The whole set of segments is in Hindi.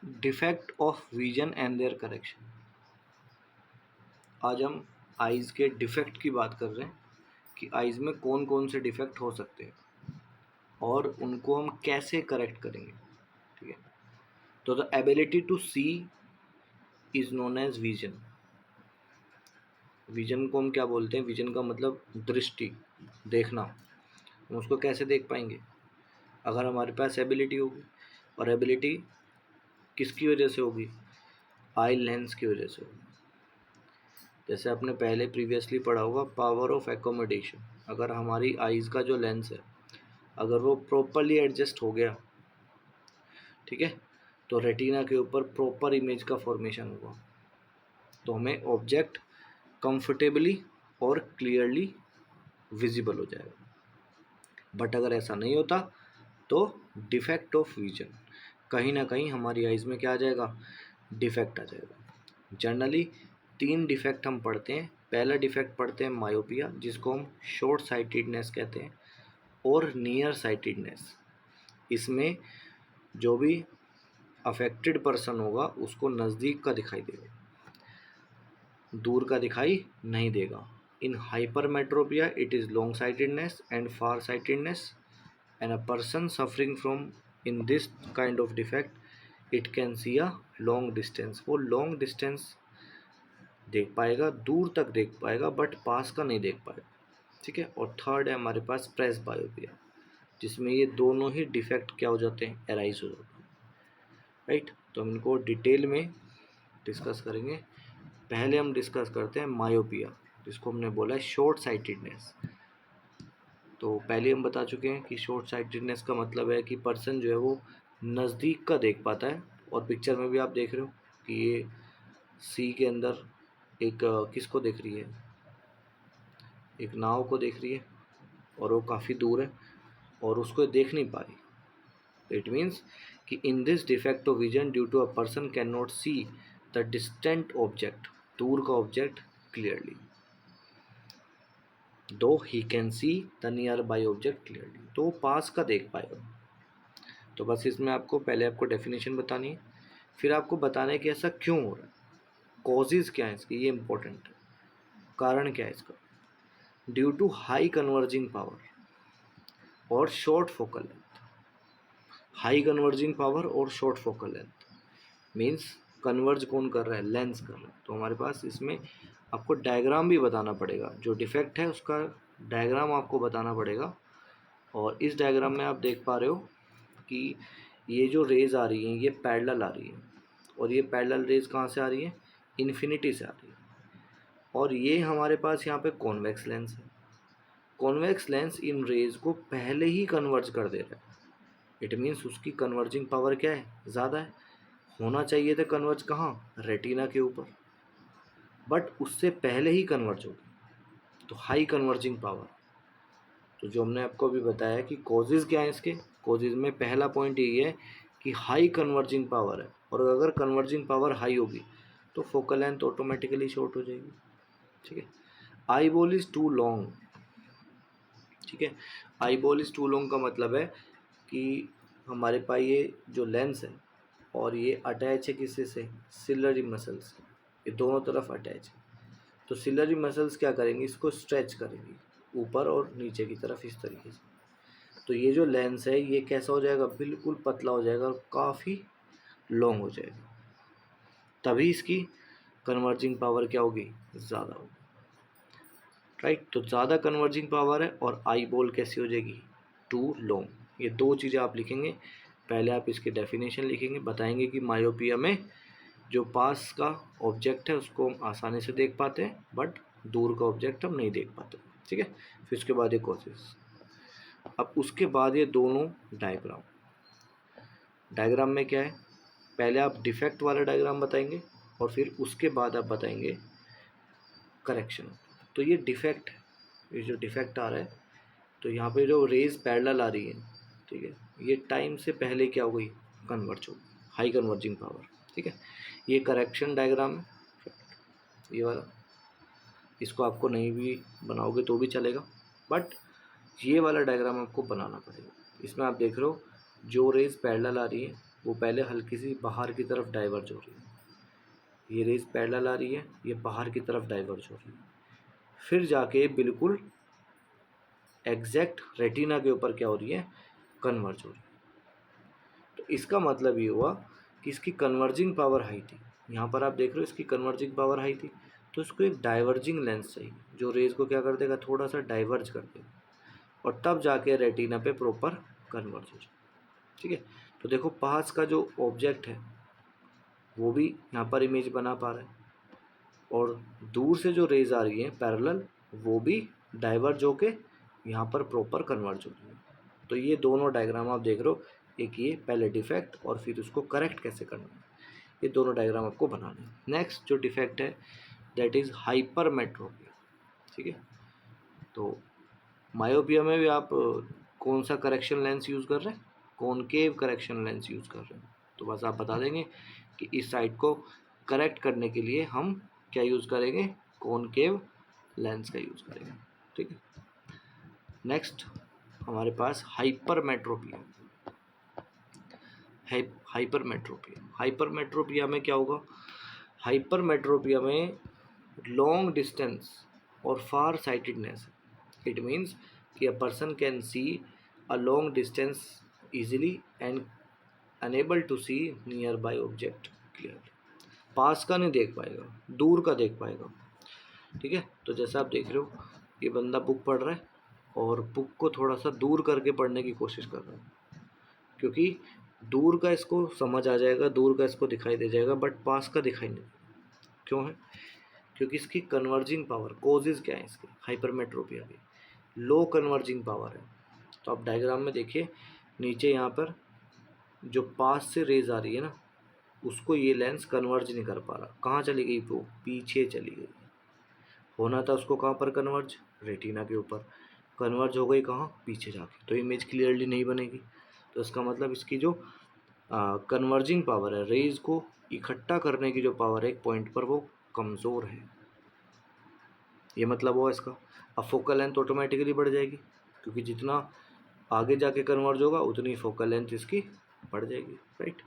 Defect of vision and their correction. आज हम आइज़ के डिफेक्ट की बात कर रहे हैं कि आइज़ में कौन कौन से डिफेक्ट हो सकते हैं और उनको हम कैसे करेक्ट करेंगे। ठीक है, तो the ability to see is known as vision. Vision को हम क्या बोलते हैं? विजन का मतलब दृष्टि, देखना। हम उसको कैसे देख पाएंगे? अगर हमारे पास एबिलिटी होगी, और एबिलिटी किसकी वजह से होगी? आई लेंस की वजह से होगी। जैसे आपने पहले प्रीवियसली पढ़ा होगा पावर ऑफ एकोमोडेशन। अगर हमारी आइज़ का जो लेंस है अगर वो प्रॉपरली एडजस्ट हो गया, ठीक है, तो रेटिना के ऊपर प्रॉपर इमेज का फॉर्मेशन होगा, तो हमें ऑब्जेक्ट कंफर्टेबली और क्लियरली विजिबल हो जाएगा। बट अगर ऐसा नहीं होता तो डिफेक्ट ऑफ विजन, कहीं ना कहीं हमारी आइज़ में क्या आ जाएगा? डिफेक्ट आ जाएगा। जनरली 3 डिफेक्ट हम पढ़ते हैं। पहला डिफेक्ट पढ़ते हैं मायोपिया, जिसको हम शॉर्ट साइटेडनेस कहते हैं, और नियर साइटेडनेस। इसमें जो भी अफेक्टेड पर्सन होगा उसको नज़दीक का दिखाई देगा, दूर का दिखाई नहीं देगा। In hypermetropia it is long sightedness and far sightedness, and a person suffering from in this kind of defect it can see a long distance. वो लॉन्ग डिस्टेंस देख पाएगा, दूर तक देख पाएगा, बट पास का नहीं देख पाएगा। ठीक है, और थर्ड है हमारे पास प्रेस बायोपिया, जिसमें ये दोनों ही डिफेक्ट क्या हो जाते हैं? एराइज हो जाते हैं। राइट, तो हम इनको डिटेल में डिस्कस करेंगे। पहले हम डिस्कस करते हैं मायोपिया, जिसको हमने बोला है शॉर्ट साइटेडनेस। तो पहले हम बता चुके हैं कि शॉर्ट साइटेडनेस का मतलब है कि पर्सन जो है वो नज़दीक का देख पाता है। और पिक्चर में भी आप देख रहे हो कि ये सी के अंदर एक किसको देख रही है? एक नाव को देख रही है, और वो काफ़ी दूर है और उसको देख नहीं पा रही। इट मीन्स कि in this defect of vision due to a person can not see the distant object, दूर का object clearly, though he can see the nearby object clearly, तो पास का देख पाएगा। तो बस इसमें आपको पहले आपको डेफिनेशन बतानी है, फिर आपको बताना है कि ऐसा क्यों हो रहा है, कॉजेज़ क्या है इसकी, ये इंपॉर्टेंट है, कारण क्या है इसका। Due to high converging power और short focal length. High converging power और short focal length means converge कौन कर रहा है? लेंस कर रहा है। तो हमारे पास इसमें आपको डायग्राम भी बताना पड़ेगा, जो डिफेक्ट है उसका डायग्राम आपको बताना पड़ेगा। और इस डायग्राम में आप देख पा रहे हो कि ये जो रेज आ रही हैं ये पैरेलल आ रही है, और ये पैरेलल रेज कहाँ से आ रही है? इन्फिनिटी से आ रही है। और ये हमारे पास यहाँ पे कॉन्वेक्स लेंस है। कॉन्वेक्स लेंस इन रेज को पहले ही कन्वर्ज कर दे रहा है। इट मीन्स उसकी कन्वर्जिंग पावर क्या है? ज़्यादा है। होना चाहिए था कन्वर्ज कहाँ? रेटिना के ऊपर, बट उससे पहले ही कन्वर्ज होगी, तो हाई कन्वर्जिंग पावर। तो जो हमने आपको अभी बताया कि कॉजेज़ क्या है इसके, कॉजेज़ में पहला पॉइंट यही है कि हाई कन्वर्जिंग पावर है, और अगर कन्वर्जिंग पावर हाई होगी तो फोकल लेंथ ऑटोमेटिकली शॉर्ट हो जाएगी। ठीक है, eyeball is too long. ठीक है, eyeball is too long का मतलब है कि हमारे पास ये जो लेंस है और ये अटैच है किससे से? सिलरी मसल्स, ये दोनों तरफ अटैच है। तो सिलरी मसल्स क्या करेंगी? इसको स्ट्रेच करेंगी ऊपर और नीचे की तरफ इस तरीके से। तो ये जो लेंस है ये कैसा हो जाएगा? बिल्कुल पतला हो जाएगा और काफ़ी लॉन्ग हो जाएगा, तभी इसकी कन्वर्जिंग पावर क्या होगी? ज़्यादा होगी। राइट, तो ज़्यादा कन्वर्जिंग पावर है और आई बॉल कैसी हो जाएगी? Too long. ये दो चीज़ें आप लिखेंगे। पहले आप इसके डेफिनेशन लिखेंगे, बताएंगे कि मायोपिया में जो पास का ऑब्जेक्ट है उसको हम आसानी से देख पाते हैं, बट दूर का ऑब्जेक्ट हम नहीं देख पाते। ठीक है, फिर उसके बाद ये कॉजेस। अब उसके बाद ये दोनों डायग्राम, डायग्राम में क्या है? पहले आप डिफेक्ट वाला डायग्राम बताएंगे और फिर उसके बाद आप बताएंगे करेक्शन। तो ये डिफेक्ट है, ये जो डिफेक्ट आ रहा है, तो यहाँ पे जो रेज पैरेलल आ रही है, ठीक है, ये टाइम से पहले क्या हो गई? कन्वर्ज हो गई, हाई कन्वर्जिंग पावर। ठीक है, ये करेक्शन डायग्राम है, ये वाला। इसको आपको नहीं भी बनाओगे तो भी चलेगा, बट ये वाला डायग्राम आपको बनाना पड़ेगा। इसमें आप देख रहे हो जो रेज पैरेलल आ रही है वो पहले हल्की सी बाहर की तरफ डाइवर्ज हो रही है, ये रेज पैरेलल आ रही है, ये बाहर की तरफ डाइवर्ज हो रही है, फिर जाके बिल्कुल एग्जैक्ट रेटिना के ऊपर क्या हो रही है, कन्वर्ज हो रही है। तो इसका मतलब ये हुआ कि इसकी कन्वर्जिंग पावर हाई थी। यहाँ पर आप देख रहे हो इसकी कन्वर्जिंग पावर हाई थी, तो इसको एक डाइवर्जिंग लेंस चाहिए जो रेज को क्या कर देगा, थोड़ा सा डाइवर्ज कर देगा, और तब जाके रेटिना पे प्रॉपर कन्वर्ज हो जाए। ठीक है, तो देखो पास का जो ऑब्जेक्ट है वो भी यहाँ पर इमेज बना पा रहा है, और दूर से जो रेज आ रही है पैरेलल वो भी डाइवर्ज होके यहाँ पर प्रॉपर कन्वर्ज हो रही है। तो ये दोनों डायग्राम आप देख रहे हो, एक ये पहले डिफेक्ट और फिर उसको करेक्ट कैसे करना है, ये दोनों डायग्राम आपको बनाने हैं। नेक्स्ट जो डिफेक्ट है दैट इज़ हाइपरमेट्रोपिया। ठीक है, तो मायोपिया में भी आप कौन सा करेक्शन लेंस यूज़ कर रहे हैं, कॉनकेव करेक्शन लेंस यूज़ कर रहे हैं। तो बस आप बता देंगे कि इस साइड को करेक्ट करने के लिए हम क्या यूज़ करेंगे, कॉनकेव लेंस का यूज़ करेंगे। ठीक है, नेक्स्ट हमारे पास हाइपरमेट्रोपिया। हाइपरमेट्रोपिया में क्या होगा, हाइपरमेट्रोपिया में लॉन्ग डिस्टेंस और फार साइटेडनेस। इट मीन्स कि अ person can see a long distance easily and unable to see nearby object clearly। पास का नहीं देख पाएगा, दूर का देख पाएगा। ठीक है, तो जैसा आप देख रहे हो ये बंदा बुक पढ़ रहा है और बुक को थोड़ा सा दूर करके पढ़ने की कोशिश कर रहा है, क्योंकि दूर का इसको समझ आ जाएगा, दूर का इसको दिखाई दे जाएगा, बट पास का दिखाई नहीं देगा। क्यों है, क्योंकि इसकी कन्वर्जिंग पावर, कोजेज क्या है इसके हाइपरमेट्रोपिया की, लो कन्वर्जिंग पावर है। तो आप डायग्राम में देखिए नीचे यहाँ पर जो पास से रेज आ रही है ना, उसको ये लेंस कन्वर्ज नहीं कर पा रहा। कहाँ चली गई, वो पीछे चली गई। होना था उसको कहाँ पर कन्वर्ज, रेटिना के ऊपर, कन्वर्ज हो गई कहाँ, पीछे जाके, तो इमेज क्लियरली नहीं बनेगी। तो इसका मतलब इसकी जो कन्वर्जिंग पावर है, रेज को इकट्ठा करने की जो पावर है एक पॉइंट पर, वो कमज़ोर है। ये मतलब हुआ इसका। अब फोकल लेंथ ऑटोमेटिकली बढ़ जाएगी, क्योंकि जितना आगे जाके कन्वर्ज होगा उतनी फोकल लेंथ इसकी बढ़ जाएगी, राइट।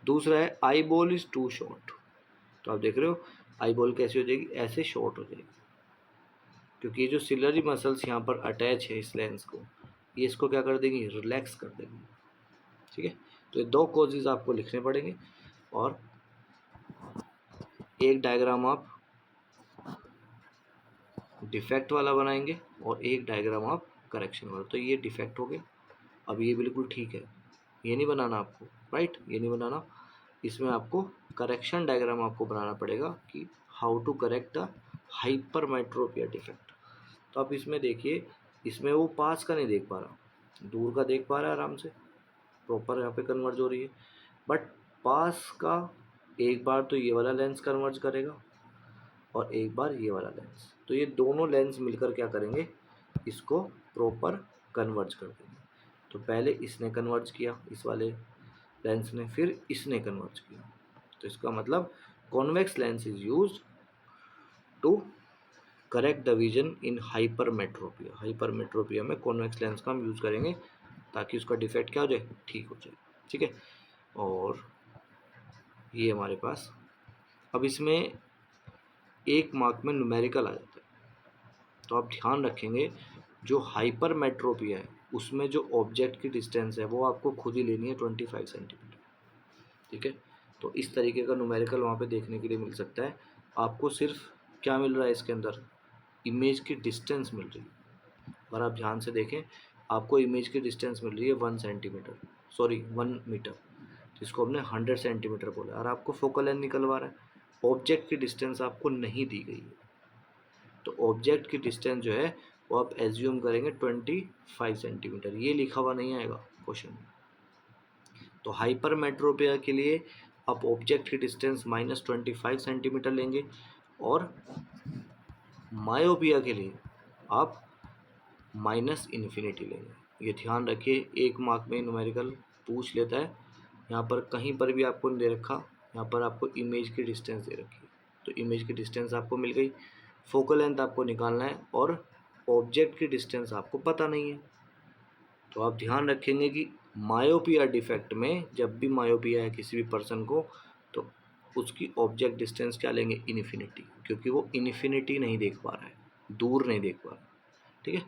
दूसरा है eyeball is too short. तो आप देख रहे हो आई बॉल कैसी हो जाएगी, ऐसे शॉर्ट हो जाएगी, क्योंकि ये जो सिलरी मसल्स यहाँ पर अटैच है इस लेंस को, ये इसको क्या कर देंगी, रिलैक्स कर देंगी। ठीक है, तो ये दो कॉजेज आपको लिखने पड़ेंगे, और एक डायग्राम आप डिफेक्ट वाला बनाएंगे और एक डायग्राम आप करेक्शन वाला। तो ये डिफेक्ट हो गया, अब ये बिल्कुल ठीक है, ये नहीं बनाना आपको, राइट, ये नहीं बनाना। इसमें आपको करेक्शन डायग्राम आपको बनाना पड़ेगा कि how to correct the hypermetropia defect. तो आप इसमें देखिए, इसमें वो पास का नहीं देख पा रहा, दूर का देख पा रहा है आराम से, प्रॉपर यहाँ पे कन्वर्ज हो रही है, बट पास का एक बार तो ये वाला लेंस कन्वर्ज करेगा और एक बार ये वाला लेंस, तो ये दोनों लेंस मिलकर क्या करेंगे, इसको प्रॉपर कन्वर्ज कर देंगे। तो पहले इसने कन्वर्ज किया, इस वाले लेंस ने, फिर इसने कन्वर्ज किया। तो इसका मतलब convex lens is used to correct the vision in hypermetropia. Hypermetropia में कॉन्वेक्स लेंस का हम यूज़ करेंगे ताकि उसका डिफेक्ट क्या हो जाए, ठीक हो जाए। ठीक है, और ये हमारे पास, अब इसमें एक मार्क में न्यूमेरिकल आ जाता है। तो आप ध्यान रखेंगे जो हाइपरमेट्रोपिया है उसमें जो ऑब्जेक्ट की डिस्टेंस है वो आपको खुद ही लेनी है 25 सेंटीमीटर। ठीक है, तो इस तरीके का न्यूमेरिकल वहाँ पे देखने के लिए मिल सकता है। आपको सिर्फ क्या मिल रहा है इसके अंदर, इमेज की डिस्टेंस मिल रही है। और आप ध्यान से देखें, आपको इमेज की डिस्टेंस मिल रही है 1 सेंटीमीटर, सॉरी 1 मीटर, जिसको हमने 100 सेंटीमीटर बोला, और आपको फोकल लेंथ निकलवा रहा है। ऑब्जेक्ट की डिस्टेंस आपको नहीं दी गई है, तो ऑब्जेक्ट की डिस्टेंस जो है वो आप एज्यूम करेंगे 25 सेंटीमीटर, ये लिखा हुआ नहीं आएगा क्वेश्चन में। तो हाइपरमेट्रोपिया के लिए आप ऑब्जेक्ट की डिस्टेंस -25 सेंटीमीटर लेंगे, और मायोपिया के लिए आप -इन्फिनिटी लेंगे। ये ध्यान रखिए, एक मार्क में न्यूमेरिकल पूछ लेता है, यहाँ पर कहीं पर भी आपको नहीं दे रखा, यहाँ पर आपको इमेज की डिस्टेंस दे रखी है। तो इमेज की डिस्टेंस आपको मिल गई, फोकल लेंथ आपको निकालना है और ऑब्जेक्ट की डिस्टेंस आपको पता नहीं है। तो आप ध्यान रखेंगे कि मायोपिया डिफेक्ट में जब भी मायोपिया है किसी भी पर्सन को, तो उसकी ऑब्जेक्ट डिस्टेंस क्या लेंगे, इन्फिनिटी, क्योंकि वो इन्फिनिटी नहीं देख पा रहा है, दूर नहीं देख पा रहा है। ठीक है,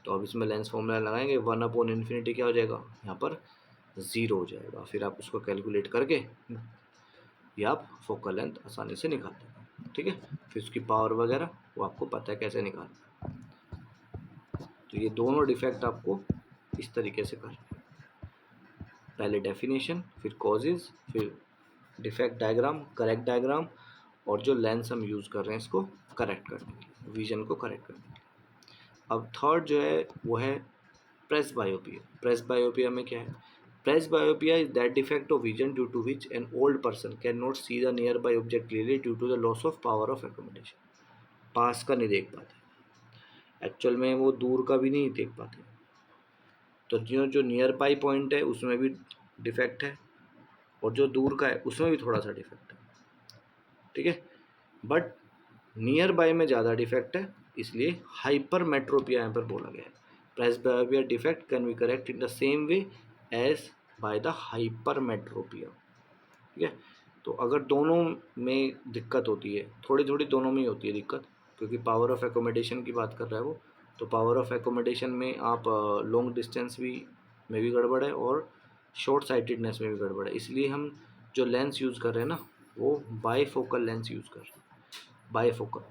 तो अब इसमें लेंस फॉर्मूला लगाएंगे, 1/इन्फिनिटी क्या हो जाएगा, यहाँ पर 0 हो जाएगा। फिर आप उसको कैलकुलेट करके या आप फोकल लेंथ आसानी से निकाल देंगे। ठीक है, फिर उसकी पावर वगैरह वो आपको पता है कैसे निकालना है। तो ये दोनों डिफेक्ट आपको इस तरीके से करना है, पहले डेफिनेशन, फिर कॉजेज, फिर डिफेक्ट डायग्राम, करेक्ट डायग्राम, और जो लेंस हम यूज़ कर रहे हैं इसको करेक्ट करने के लिए, विजन को करेक्ट करने के लिए। अब थर्ड जो है वो है प्रेस बायोपिया। प्रेस बायोपिया में क्या है, presbyopia is that defect of vision due to which an old person can not see the nearby object clearly due to the loss of power of accommodation. पास का नहीं देख पाते, एक्चुअल में वो दूर का भी नहीं देख पाते। तो जो जो नियर बाई पॉइंट है उसमें भी डिफेक्ट है, और जो दूर का है उसमें भी थोड़ा सा डिफेक्ट है। ठीक है, बट नियर बाय में ज़्यादा डिफेक्ट है, इसलिए हाइपर मेट्रोपिया यहाँ पर बोला गया है। Presbyopia defect can be correct in the same way as by the hypermetropia. ठीक है, तो अगर दोनों में दिक्कत होती है, थोड़ी थोड़ी दोनों में ही होती है दिक्कत, क्योंकि पावर ऑफ एकोमोडेशन की बात कर रहा है वो, तो पावर ऑफ एकोमोडेशन में आप लॉन्ग डिस्टेंस भी में भी गड़बड़ है और शॉर्ट साइटेडनेस में भी गड़बड़ है। इसलिए हम जो लेंस यूज़ कर रहे हैं ना, वो बाईफोकल लेंस यूज़ कर रहे हैं, बाईफोकल।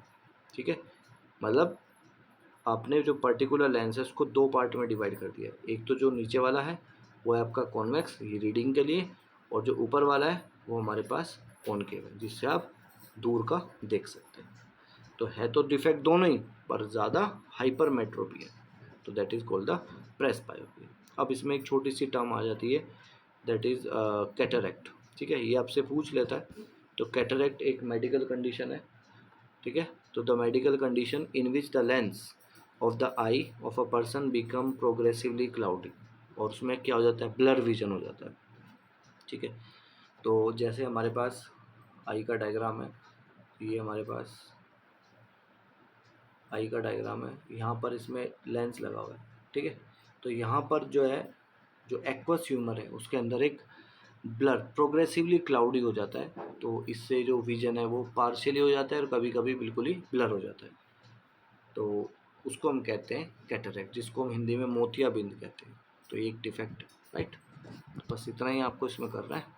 ठीक है, मतलब आपने जो पर्टिकुलर लेंस है उसको दो पार्ट में डिवाइड कर दिया है। एक तो जो नीचे वाला है वो है आपका कॉन्वेक्स, ये रीडिंग के लिए, और जो ऊपर वाला है वो हमारे पास कॉनकेव है, जिससे आप दूर का देख सकते हैं। तो है तो डिफेक्ट दोनों ही, पर ज़्यादा हाइपर मेट्रोपी है, तो that is called the presbyopia. अब इसमें एक छोटी सी टर्म आ जाती है, दैट इज़ कैटरैक्ट। ठीक है, ये आपसे पूछ लेता है। तो कैटरैक्ट एक मेडिकल कंडीशन है। ठीक है, तो the medical condition in which the lens of the I of a person become progressively cloudy, और उसमें क्या हो जाता है, ब्लर विजन हो जाता है। ठीक है, तो जैसे हमारे पास आई का डायग्राम है, ये हमारे पास आई का डायग्राम है, यहाँ पर इसमें लेंस लगा हुआ है। ठीक है, तो यहाँ पर जो है, जो एक्वस ह्यूमर है उसके अंदर एक ब्लर प्रोग्रेसिवली क्लाउडी हो जाता है, तो इससे जो विजन है वो पार्शियली हो जाता है और कभी कभी बिल्कुल ही ब्लर हो जाता है। तो उसको हम कहते हैं कैटरैक्ट, जिसको हम हिंदी में मोतियाबिंद कहते हैं। तो ये एक डिफेक्ट है, राइट। बस इतना ही आपको इसमें करना है।